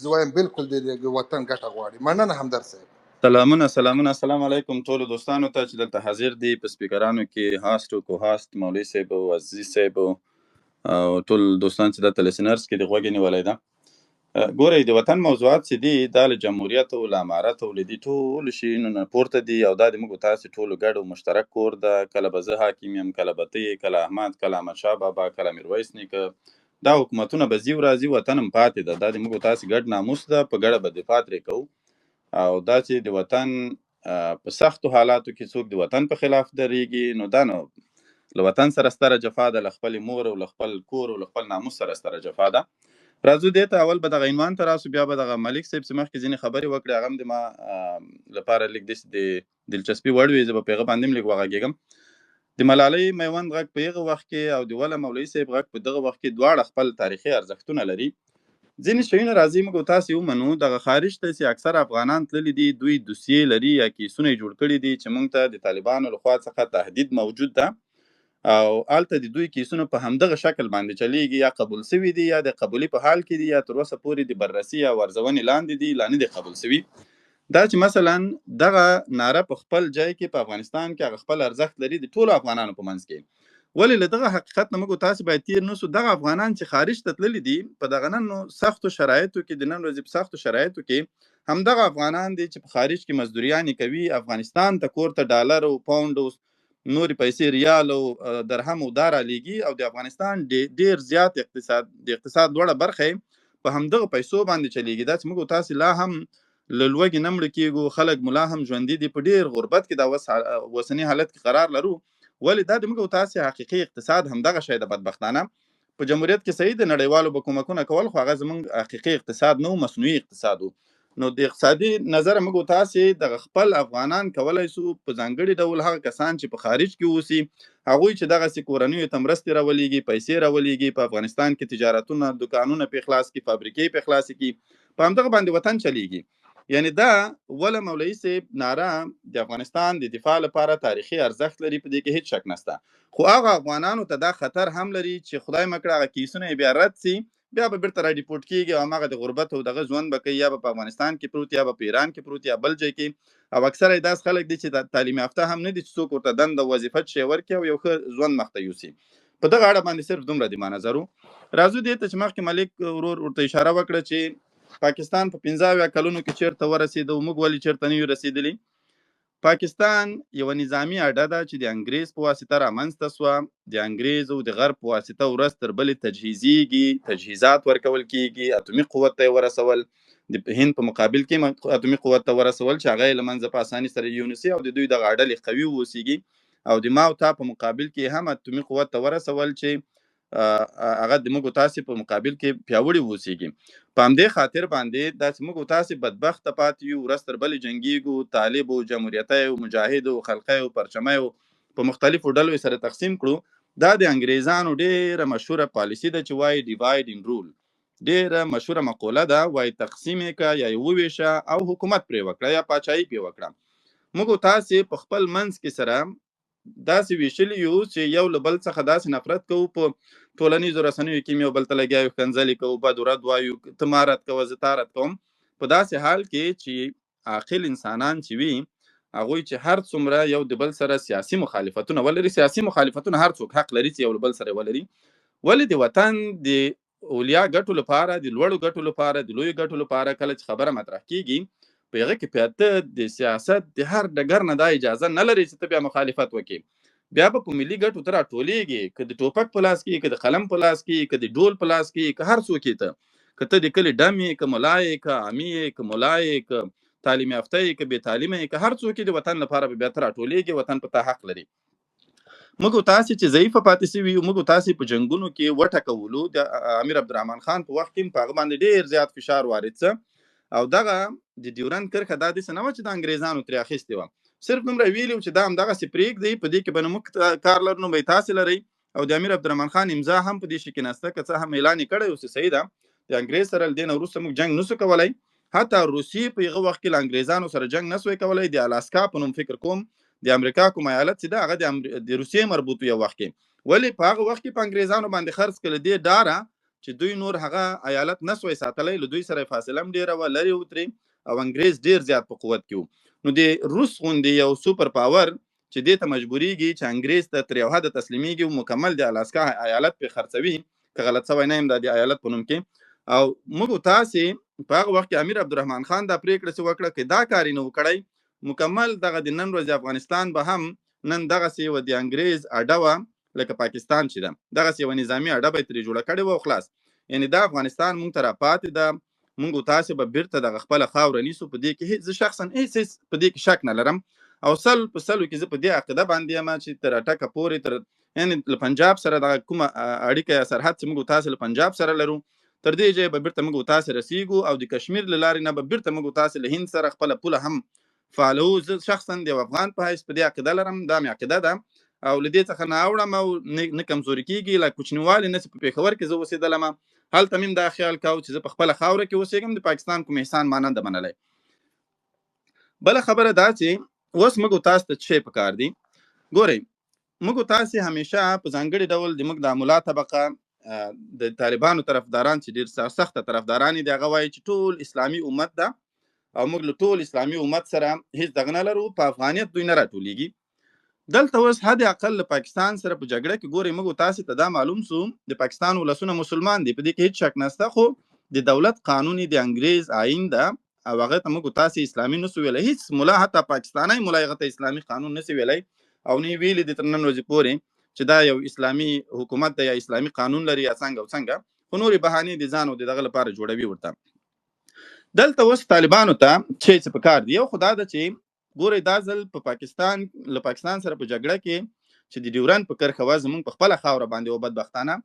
زه وایم بالکل د وطن ګټه غواړي. مننه همدرد صاحب. سلامونه السلام علیکم ټولو دوستانو ته چې دلته حاضر دي په سپیکرانو کې هاست او کو هاست مولوي صاحب او عزیز صاحب او ټول دوستان چې دلته لسنرز کې د غوږ نیولای ده. ګورئ د وطن موضوعات چې دي دا له جمهوریت او له امارت او له دې ټولو شیانو نه پورته دي او دا د موږ تاسې ټولو ګډ او مشترک کور ده. کله به زه حاکم یم، کله به ته یې، کله احمد، کله احمدشاه بابا، کله میرویس نیکه. دا حکومتونه به ځي او راځي، وطن هم پاتې ده. دا د موږ تاسې ګډ ناموس ده، په ګډه به دفاع ترې کوو. او دا چې د وطن په سختو حالاتو کې څوک د وطن په خلاف درېږي، نو دا نو له وطن سره ستره جفا ده، له خپلې مور او له خپل کور او له خپل ناموس سره ستره جفا ده. راځو دې ته اول به دغه عنوان ته راسو، بیا به دغه ملک صاحب چې مخکې ځینې خبرې وکړې هغه هم د ما لپاره لږ داسې د دلچسپي وړ وي، زه به په هغه باندې هم لږ وغږېږم. د ملالۍ میوند غږ په هغه وخت کې او د وله مولوي صاحب غږ په دغه وخت کې دواړه خپل تاریخي ارزښتونه لري. ځینې شیونه راځي موږ تاسې ومنو. دغه خارج ته چې اکثر افغانان تللي دي، دوی دوسیې لري یا کیسونه یې جوړ کړي دي چې موږ ته د طالبانو لخوا څخه تهدید موجود ده او هلته د دوی کیسونه په همدغه شکل باندې چلیږي، یا قبول سوي دي یا د قبولي په حال کې دي یا تر اوسه پورې د بررسي یا ارزونې لاندې دي، لا نه دي قبول سوي. دا چې مثلا دغه ناره په خپل ځای کې په افغانستان کې هغه خپل ارزښت لري د ټولو افغانانو په منځ کې، ولې له دغه حقیقت نه موږ تاسې باید تیر نسو. دغه افغانان چې خارج ته تللي دي په دغه نن سختو شرایطو کې، د نن ورځې په سختو شرایطو کې همدغه افغانان دي چې په خارج کې مزدوریانې کوي، افغانستان ته کور ته ډالر او پاونډ او نورې پیسې ریال او درهم او دا رالیږي او د افغانستان ډیر زیات د اقتصاد لوړه برخه په همدغه پیسو باندې چلیږي. دا چې موږ تاسې لا هم له لوږې نه مړه کېږو، خلک ملا هم ژوندي دي، په ډیر غربت کې دا اوسني حالت کې قرار لرو. ولې دا د موږ تاسې حقیقي اقتصاد همدغه شی د بدبختانه په جمهوریت کې صحیح د نړیوالو به کومکونه کول، خو هغه زموږ حقیقي اقتصاد نه و، مصنوعي اقتصاد و. نو د اقتصادي نظر موږ تاسې د خپل افغانان کولای سو په ځانګړي ډول هغه کسان چې په خارج کې اوسي هغوی چې دغسې کورنیو ته مرستې راولېږي، پیسې راولېږي، په افغانستان کې تجارتونه، دکانونه پې خلاص کړي، فابریکې پې خلاصې کړي، په همدغه باندې وطن چلیږي. یعنی دا وله مولوي صاحب ناره د افغانستان د دفاع لپاره تاریخي ارزښت لري، په دې کې هیڅ شک نشته. خو هغه افغانانو ته دا خطر هم لري چې خدای مه کړه هغه کیسونه یې بیا رد سي، بیا به بیرته راډیپورټ کېږي او هماغه د غربت او دغه ژوند به کوي، یا به په افغانستان کې پروت، یا به په ایران کې پروت، یا بل ځای کې. او اکثره یې داسې خلک دي چې د تعلیم یافته هم نه دي چې څوک ورته دنده وظیفه شی ورکړي او یو ښه ژوند مخته یوسي. په دغه اړه باندې صرف دومره دي ما نظر و. راځو دې ته چې مخکې ملک ورور ورته اشاره وکړه چې پاکستان په 15 کلونو کې چیرته ورسېده او موږ ولې چیرته نه یو رسېدلي. پاکستان یو نظامی اډه ده چې د انګریز په واسطه رامنځته سوه. د انګریز او د غرب په واسطه ورځ تر بلې تجهیزیږي، تجهیزات ورکول کیږي، اتومي قوت ته یې ورسول، د هند په مقابل کې اتومي قوت ته ورسول چې هغه یې له منځه په اساني سره یونیسي او د دوی دغه ډلې قوي واوسیږي، او د ما او تا په مقابل کې هم اتومي قوت ته ورسول چې هغه د موږ تاسې په مقابل کې پیاوړي واوسیږي. په همدې خاطر باندې دا چې موږ تاسې بدبخته پاتې یو، ورځ تر بلې جنګیږو، طالب او جمهوریتي او مجاهد او خلقی او پرچمی او په مختلفو ډلو سره تقسیم کړو. دا د انګریزانو ډیره مشهوره پالیسي ده چې وایي ډیوایډ ان رول، ډیره مشهوره مقوله ده، وایي تقسیم یې کړه یا یې وویشه او حکومت پرې وکړه یا پاچاهي پرې وکړه. موږ تاسې په خپل منځ کې سره داسې ویشلي یو چې یو له بل څخه داسې نفرت کوو، په ټولنیزو رسنیو کې یو بل ته لګیا یو، ښکنځلې کوو، بد و رد وایو، ته ما رد کوه زه تا رد کوم. په داسې حال کې چې عاقل انسانان چې وي هغوی چې هر څومره یو د بل سره سیاسي مخالفتونه ولري، سیاسي مخالفتونه هر څوک حق لري چې یو له بل سره ولري، ولې د وطن د اولیا ګټو لپاره، د لوړو ګټو لپاره، د لویو ګټو لپاره کله چې خبره مطرح کیږي په هغه کې پیاته د سیاست د هر ډګر نه دا اجازه نه لري چې ته بیا مخالفت وکړي. بیا به په ملي ګټو ته راټولېږي، که د ټوپک په لاس کې، که د قلم په لاس کې، که د ډول په لاس کې، که هر څوک یې ته، که ته د کلي ډم یې، که ملا یې، که عامي یې، که ملا یې، که تعلیم یافته یې، که بې تعلیمه یې، که هر څوک یې، د وطن لپاره به بیا ته راټولېږي، وطن په تا حق لري. موږ تاسې چې ضعیفه پاتې شوي یو، موږ تاسې په جنګونو کې وټکولو. د امیر عبدالرحمن خان په وخت کې په هغه باندې ډېر زیات فشار وارد څه، او دغه د ډیورنډ کرښه دا داسې نه وه چې د انګریزانو ترې اخیستې وه، صرف دومره ویلي چې دا همدغسې پرېږدئ، په دې کې به نه موږ کار لرو، نو به یې تاسې لرئ. او د امیر عبدالرحمن خان امضا هم په دې شي کې نسته، که څه هم اعلان یې کړی اوس صحیح ده، د انګریز سره له دې نه وروسته موږ جنګ نسو کولی. حتی روسیې په هغه وخت کې له انګریزانو سره جنګ نسوی کولی. د الاسکا په نوم فکر کوم د امریکا کوم ایالت چې ده هغه د روسیې مربوط یو وخت کې، ولې په هغه وخت کې په انګریزانو باندې خرڅ کړل دې ډاره چې دوی نور هغه ایالت نسوی ساتلی، له دوی سره فاصله هم ډېره وه، لرې وترې، او انګریز ډېر زیات په قوت کې و. نو د روس غوندې یو سوپر پاور چې دې ته مجبورېږي چې انګریز ته تر یو حده تسلیمېږي او مکمل د الاسکا ایالت پرې خرڅوي، که غلط سوی نه یم د دې ایالت په نوم کې. او موږ تاسې په هغه وخت کې امیر عبدالرحمن خان دا پرېکړه چې وکړه که دا کار یې نه و کړی، مکمل دغه د نن ورځې افغانستان به هم نن دغسې یوه د انګریز اډه وه لکه پاکستان چې ده، دغسې یوه نظامي اډه به یې ترې جوړه کړې وه او خلاص. یعنې دا افغانستان موږ ته راپاتې ده، موږ تاسې به بیرته دغه خپله خاوره نیسو. په دې کې زه شخصا هېڅ په دې کې شک نه لرم، او سل په سلو کې زه په دې عقیده باندې یم چې تر اټکه پورې تر یعنې له پنجاب سره دغه کومه اړیکه یا سرحد چې موږ تاسې له پنجاب سره لرو، تر دې ځایه به بیرته موږ تاسې رسیږو، او د کشمیر له لارې نه به بیرته موږ تاسې له هند سره خپله پوله هم فعالو. زه شخصا د یو افغان په حیث په دې عقیده لرم، دا مې عقیده ده، او له دې څخه نه اوړم او نه کمزوري کېږي. له کوچنیوالي نه چې په پېښور کې زه اوسېدلم، هلته مې هم دا خیال کاوه چې زه په خپله خاوره کې اوسېږم، د پاکستان کوم احسان ما نه ده منلی. بله خبره دا چې اوس موږ تاسو ته څه شی پکار دي. ګورئ، موږ تاسې همیشه په ځانګړي ډول د موږ د ملا طبقه د طالبانو طرفداران چې ډېر سخته طرفداران دي، هغه وایي چې ټول اسلامي امت ده او موږ له ټول اسلامي امت سره هیڅ دغه نه لرو، په افغانیت دوی نه راټولېږي. دلته اوس حد اقل له پاکستان سره په جګړه کې ګورئ، موږ تاسې ته دا معلوم سو د پاکستان ولسونه مسلمان دي، په دې کې هیڅ شک نشته، خو د دولت قانون د انګریز آئین ده او هغه ته موږ تاسې اسلامي نسو ویلی. هیڅ ملا حتی پاکستانی ملا هغه ته اسلامي قانون نسي ویلی او نه یې ویلي دي تر نن ورځې پورې چې دا یو اسلامي حکومت ده یا اسلامي قانون لري یا څنګه او څنګه، خو نورې بهانې د ځان او د دغه لپاره جوړوي ورته. دلته اوس طالبانو ته څه پکار دي؟ یو خو دا ده چې ګورئ دا ځل په پاکستان سره په جګړه کې چې د ډیورنډ په کرښه وه، زموږ په خپله خاوره باندې و بدبختانه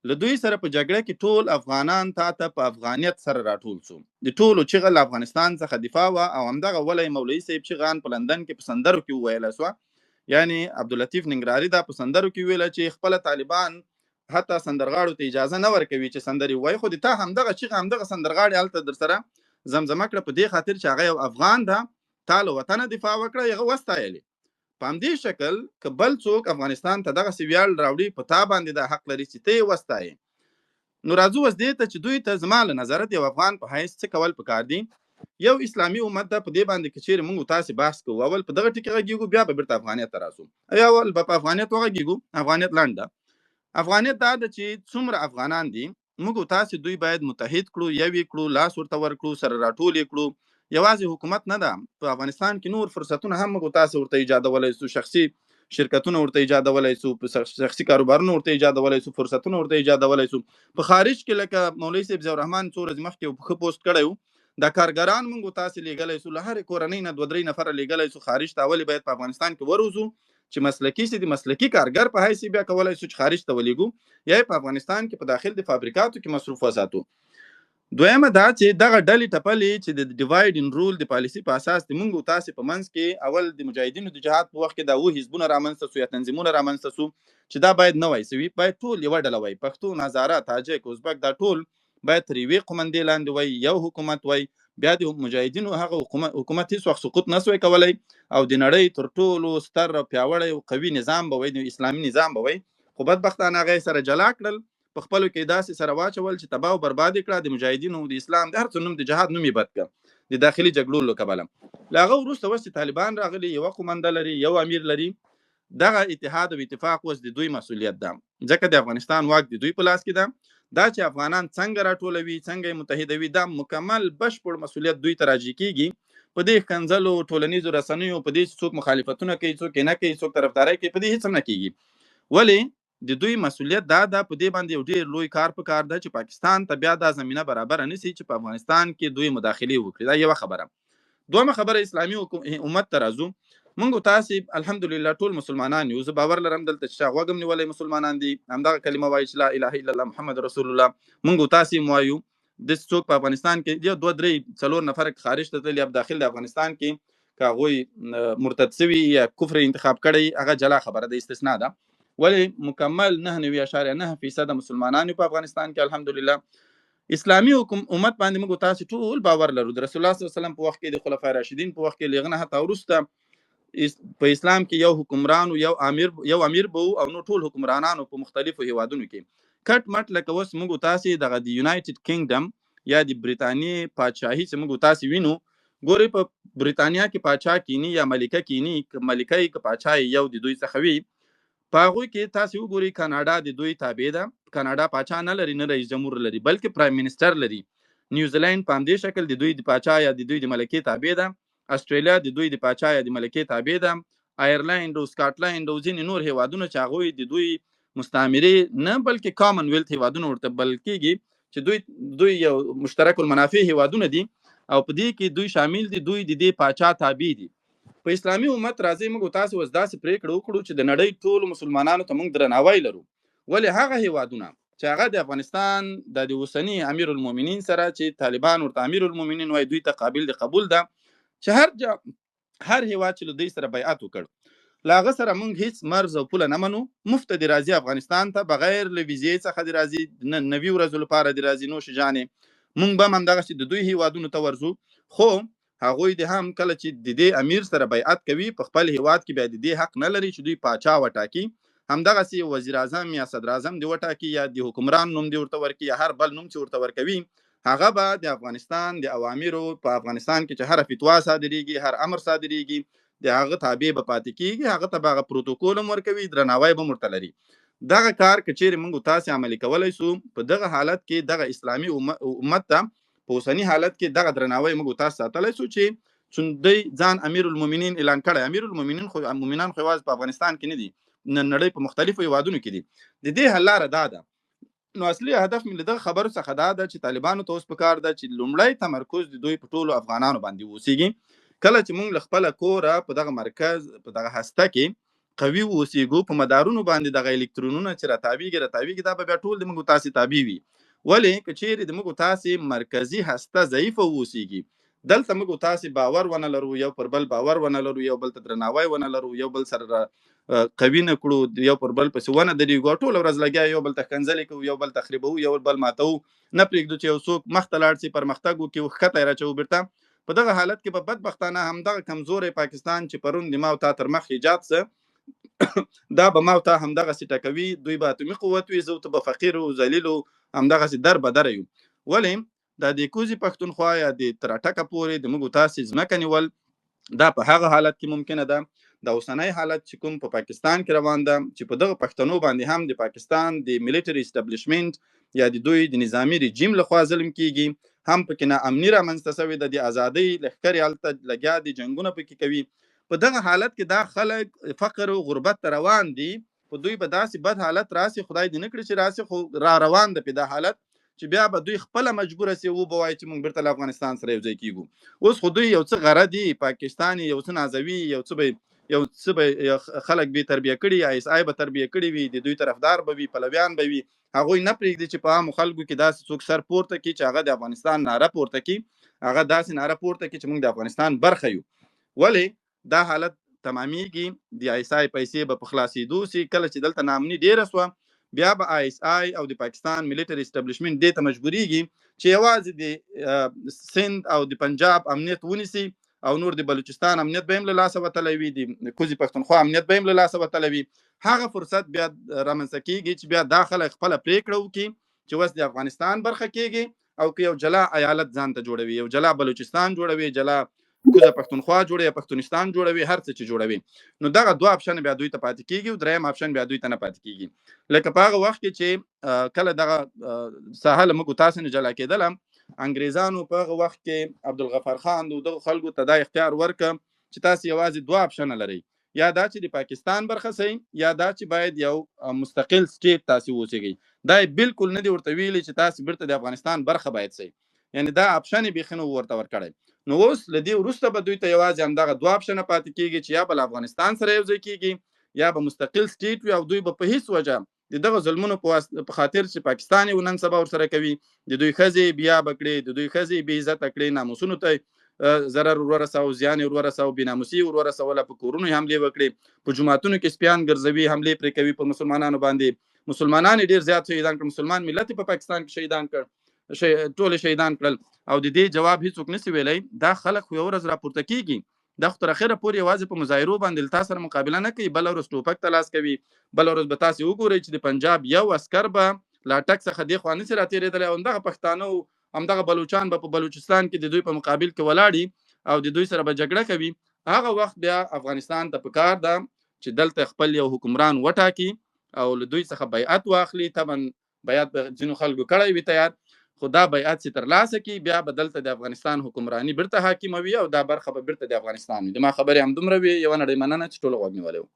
له دوی سره په جګړه کې ټول افغانان تا ته په افغانیت سره راټول سو. د ټولو چغه له افغانستان څخه دفاع وه، او همدغه ولی مولوي صاحب چغان په لندن کې په سندرو کې وویله سوه، یعنی عبداللطیف ننګرهاري دا په سندرو کې ویله چې خپله طالبان حتی سندرغاړو ته اجازه نه ورکوي چې سندرې ووایي، خو د تا همدغه چغه همدغه سندرغاړي هلته در سره زمزمه کړه په دې خاطر چې هغه یو افغان ده، تا له وطنه دفاع وکړه، هغه وستایلې. په همدې شکل که بل څوک افغانستان ته دغسې ویاړ راوړي، په تا باندې دا حق لري چې ته یې وستایې. نو راځو اوس دې ته چې دوی ته زما له نظره د یو افغان په حیث څه کول پکار دي. یو اسلامي امت ده، په دې باندې که چیرې موږ تاسې بحث کوو، اول په دغه ټکي غږیږو، بیا به بیرته افغانیت ته راسو، یا اول به په افغانیت وغږیږو. افغانیت لنډ ده. افغانیت دا ده چې څومره افغانان دي موږ تاسې دوی باید متحد کړو، یو یې کړو، لاس ورته ورکړو، سره راټول یې کړو. یوازې حکومت نه ده، په افغانستان کې نور فرصتونه هم موږ تاسې ورته ایجادولی سو، شخصي شرکتونه ورته ایجادولی سو، په شخصي کاروبارونه ورته ایجادولی سو، فرصتونه ورته ایجادولی سو. په خارج کې لکه مولوي صاحب ضیاء الرحمن څو ورځې مخکې یو ښه پوسټ کړی و، دا کارګران موږ تاسې لیږلی سو، له هرې کورنۍ نه 2-3 نفره لیږلی سو خارج ته. ولې باید په افغانستان کې وروزو چې مسلکي سي، د مسلکي کارګر په حیث بیا کولی سو چې خارج ته ولیږو، یا په افغانستان کې په داخل د فابریکاتو کې مصروف وساتو. دویمه دا چې دغه ډلې ټپلې چې د ډیوایډ ان رول د پالیسي په اساس د موږ تاسې په منځ کې اول د مجاهدینو د جهاد په وخت کې دا حزبونه رامنځته سو یا تنظیمونه رامنځته سو چې دا باید نه وای سوي، باید ټول یوه ډله وای، پښتون، هزاره، تاجک، ازبک، دا ټول باید تر یوې قومندې لاندې وای، یو حکومت وای. بیا د مجاهدینو هغه حکومت هیڅ وخت سقوط نسوی کولی، او د نړۍ تر ټولو ستر پیاوړی او قوي نظام به وای، د اسلامي نظام به وای. خو بدبختانه هغه یې سره جلا کړل، په خپلو کې داسې سره واچول چې تباه او برباد کړه، د مجاهدینو د اسلام د هر څه نوم د جهاد نوم یې بد کړه د داخلي جګړو له کبله. له هغه وروسته اوس چې طالبان راغلي، یوه قومنده لري، یو امیر لري، دغه اتحاد او اتفاق اوس د دوی مسؤلیت ده، ځکه د افغانستان واک د دوی په لاس کې ده. دا چې افغانان څنګه راټولوي، څنګه یې متحدوي، دا مکمل بشپړ مسؤلیت دوی ته راجع کیږي. په دې ښکنځلو ټولنیزو رسنیو، په دې چې څوک مخالفتونه کوي، څوک یې نه کوي، څوک طرفداري کوي، په دې هېڅ هم نه کیږي. ولې د دوی مسؤلیت دا ده، په دې باندې یو ډېر لوی کار پکار ده چې پاکستان ته بیا دا زمینه برابره نسي چې په افغانستان کې دوی مداخلې وکړي. دا یوه خبره. دویمه خبره، اسلامي امت ته راځو. موږ تاسې الحمدلله ټول مسلمانان یو، زه باور لرم دلته چې چا غوږ هم نیولی مسلمانان دي، همدغه کلمه وایي چې لا اله الا الله محمد رسول الله. موږ تاسې هم وایو. داسې څوک په افغانستان کې یو 2-3-4 نفر خارج ته تللي، داخل د افغانستان کې که هغوی مرتد سوي یا کفر انتخاب کړی، هغه جلا خبره ده، استثناء ده. ولی مکمل 99.9% مسلمانان په افغانستان کې الحمدلله. اسلامي امت باندې موږ تاسې ټول باور لرو. د رسول الله صلی الله علیه وسلم په وخت کې، د خلفای راشدین په وخت کې، لغنه حتی وروسته په اسلام کې یو حکمران، یو امیر به او نو ټول حکمرانانو په مختلفو هیوادونو کې کټ مټ لکه اوس موږ تاسې دغه د یونایټډ کینګډم یا د برټانیې پادشاهي چې موږ تاسې وینو، ګورئ په برټانیا کې پاچا کینی یا ملکه کینی، که ملکه یې که پاچا یو د دوی څخه وي، په هغوی کې تاسې وګورئ کاناډا د دوی تابع ده. کاناډا پاچا نه لري، نه رئیس جمهور لري، بلکې پرایم منسټر لري. نیوزیلینډ په همدې شکل د دوی د پاچا یا د دوی د ملکې تابع ده. استرالیا د دوی د پاچا یا د ملکې تابع ده. آیرلینډ او سکاټلینډ او ځینې نور هیوادونه چې هغوی د دوی مستعمرې نه بلکې کامن ویلث هیوادونه ورته بلل کېږي، چې دوی یو مشترک المنافع هیوادونه دي او په دې کې دوی شامل دي، دوی د دې پاچا تابع دي. په اسلامي امت راځي موږ تاسو اوس داسې پریکړه وکړو چې د نړۍ ټولو مسلمانانو ته موږ درناوی لرو. ولې هغه هیوادونه چې هغه د افغانستان د اوسني امیر المؤمنین سره چې طالبان ورته امیر المؤمنین وایي، دوی ته قابل د قبول ده، چې هر هیواد چې له دوی سره بیعت وکړ، له هغه سره موږ هیڅ مرز او پوله نه منو. مفت د راځي افغانستان ته بغیر له ویزې څخه د راځي، 90 ورځو لپاره د راځي، نوش جانې. موږ به هم همدغسې د دوی هیوادونو ته ورځو، خو هغوی د هم کله چې د دې امیر سره بیعت کوي په خپل هیواد کې بیا د دې حق نه لري چې دوی پاچا وټاکي. همدغسې وزیر اعظم یا صدر اعظم دی وټاکي یا د حکمران نوم دی ورته ورکړي یا هر بل نوم چې ورته ورکوي، هغه به د افغانستان د اوامرو په افغانستان کې چې هر فتوا صادریږي، هر امر صادریږي، د هغه تابع به پاتې کیږي، هغه ته به هغه پروتوکول هم ورکوي، درناوی به هم ورته لري. دغه کار که چیرې موږ تاسې عملي کولی سو، په دغه حالت کې دغه اسلامي امت ته په اوسني حالت کې دغه درناوی موږ تاسو ساتلی سو چې دوی ځان امیر المؤمنین اعلان کړی. امیر المؤمنین خو مؤمنان خو یوازې په افغانستان کې نه دي، نړۍ په مختلفو هیوادونو کې دي. د دې حل لاره دا ده. نو اصلي هدف مې له دغه خبرو څخه دا ده چې طالبانو ته اوس پکار ده چې لومړی تمرکز د دوی په ټولو افغانانو باندې اوسیږي. کله چې موږ له خپله کوره په دغه مرکز په دغه هسته کې قوي اوسیږو، په مدارونو باندې دغه الکترونونه چې راتاویږي دا به بیا ټول د موږ تاسې تابع وي. ولې که چیرې د موږ تاسې مرکزي هسته ضعیفه واوسیږي، دلته موږ تاسې باور ونه لرو، یو پر بل باور ونه لرو، یو بل ته درناوی ونه لرو، یو بل سره قوي نه کړو، یو پر بل پسې ونه درېږو، ټوله ورځ لګیا یو بل ته ښکنځلې کوو، یو بل تخریبوو، یو بل ماتوو، نه پرېږدو چې یو څوک مخته لاړ شي، پرمختګ وکړي، ښکته یې راچوو بیرته. په دغه حالت کې به بدبختانه همدغه کمزوری پاکستان چې پرون د ما او تا تر مخ ایجاد څه دا به ما او تا همدغسې ټکوي. دوی به اتومي قوت وي، زه ته به فقیر و ذلیل و همدغسې در بدره یو. ولې دا د کوزي پښتونخوا یا د تر اټکه پورې د موږ تاسې ځمکه نیول، دا په هغه حالت کې ممکنه ده. د اوسنی حالت چې کوم په پاکستان کې روان ده، چې په دغه پښتنو باندې هم د پاکستان د ملیټري اسټابلیشمنټ یا د دوی د نظامي رژیم لخوا ظلم کیږي، هم پکې ناامني رامنځته شوې ده، د ازادۍ لښکرې هلته لګیا دي، جنګونه پکې کوي. په دغه حالت کې دا خلک فقر او غربت ته روان دي. په دوی به داسې بد حالت راسي، خدای دې نه کړي چې راسي، خو را روان ده په دا حالت چې بیا به دوی خپله مجبوره سي وبوایي چې موږ بیرته له افغانستان سره یو ځای کیږو. اوس خو دوی یو څه غره دي، پاکستان یو څه نازوي، یو څه به خلک به تربیه کړي، یا اس آی به تربیه کړي وي، د دوی طرفدار به وي، پلویان به وي. هغوی نه پرېږدي چې په عامو خلکو کې داسې څوک سر پورته کړي چې هغه د افغانستان ناره پورته کړي، هغه داسې ناره پورته کړي چې موږ د افغانستان برخه یو. ولې دا حالت تمامیږي، د اس آی پیسې به په خلاصېدو سي. کله چې دلته ناامني ډېره سوه، بیا به آی اس آی او د پاکستان ملیټري اسټابلیشمنټ دې ته مجبوریږي چې یوازې د سند او د پنجاب امنیت ونیسي، او نور د بلوچستان امنیت به هم له لاسه وتلی وي، د کوزي پښتونخوا امنیت به هم له لاسه وتلی وي. هغه فرصت بیا رامنځته کېږي چې بیا دا خلک خپله پرېکړه وکړي چې اوس د افغانستان برخه کېږي، او که یو جلا ایالت ځان ته جوړوي، یو جلا بلوچستان جوړوي، جلا کوزه پښتونخوا جوړوي، پښتونستان جوړوي، هر څه چې جوړوي. نو دغه دوه اپشن بیا دوی ته پاتې کېږي، او دریم اپشن بیا دوی ته نه پاتې کېږي. لکه په هغه وخت کې چې کله دغه ساحه له موږ تاسو نه جلا کېدله، انګریزانو په هغه وخت کې عبدالغفار خان دغه خلکو ته دا اختیار ورکړ چې تاسو یوازې دوه اپشنه لرئ، یا دا چې د پاکستان برخه سئ، یا دا چې باید یو مستقل سټیټ تاسو اوسیږئ. دا بالکل نه دی ورته ویلي چې تاسو بیرته د افغانستان برخه باید سئ، یعنی دا اپشن یې بیخي نه ورته ورکړی. نو اوس له دې وروسته به دوی ته یوازې همدغه دوه اپشنه پاتې کېږي چې یا به له افغانستان سره یو ځای کېږي، یا به مستقل سټیټ وي، او دوی به په هیڅ وجه د دغه ظلمونو په خاطر چې پاکستان یې نن سبا ورسره کوي، د دوی ښځې بیا به کړي، د دوی ښځې بې عزته کړي، ناموسونو ته ضرر ورسوي، زیان یې ورسوي، بېناموسي یې ورسوله، په کورونو یې حملې وکړي، په جوماتونو کې سپیان ګرځوي، حملې پرې کوي په مسلمانانو باندې. مسلمانان یې ډېر زیات شهیدان کړل، مسلمان ملت په پاکستان کې شهیدان کړ، ټول شهیدان کړل، او د دې جواب هیڅوک نشي ویلی. دا خلک خو یو ورځ راپورته کېږي، دا خو تر اخره پورې یوازې په مظاهرو باندې له تا سره مقابله نه کوي، بله ورځ ټوپک ته لاس کوي، بله ورځ به تاسې وګورئ چې د پنجاب یو عسکر به لا ټک څخه دې خوا نسي راتېرېدلی، او همدغه پښتانه او همدغه بلوچان به په بلوچستان کې د دوی په مقابل کې ولاړي او د دوی سره به جګړه کوي، هغه وخت بیا افغانستان ته پکار ده چې دلته خپل یو حکمران وټاکي او له دوی څخه بیعت واخلي. طبعا بیعت به ځینو خلکو کړی وي تیار، خو دا بیعت چې ترلاسه کړي بیا به دلته د افغانستان حکمراني بیرته حاکمه وي او دا برخه به بیرته د افغانستان وي. د ما خبرې همدومره وي. یوه نړۍ مننه چې ټولو غوږ نیولی و.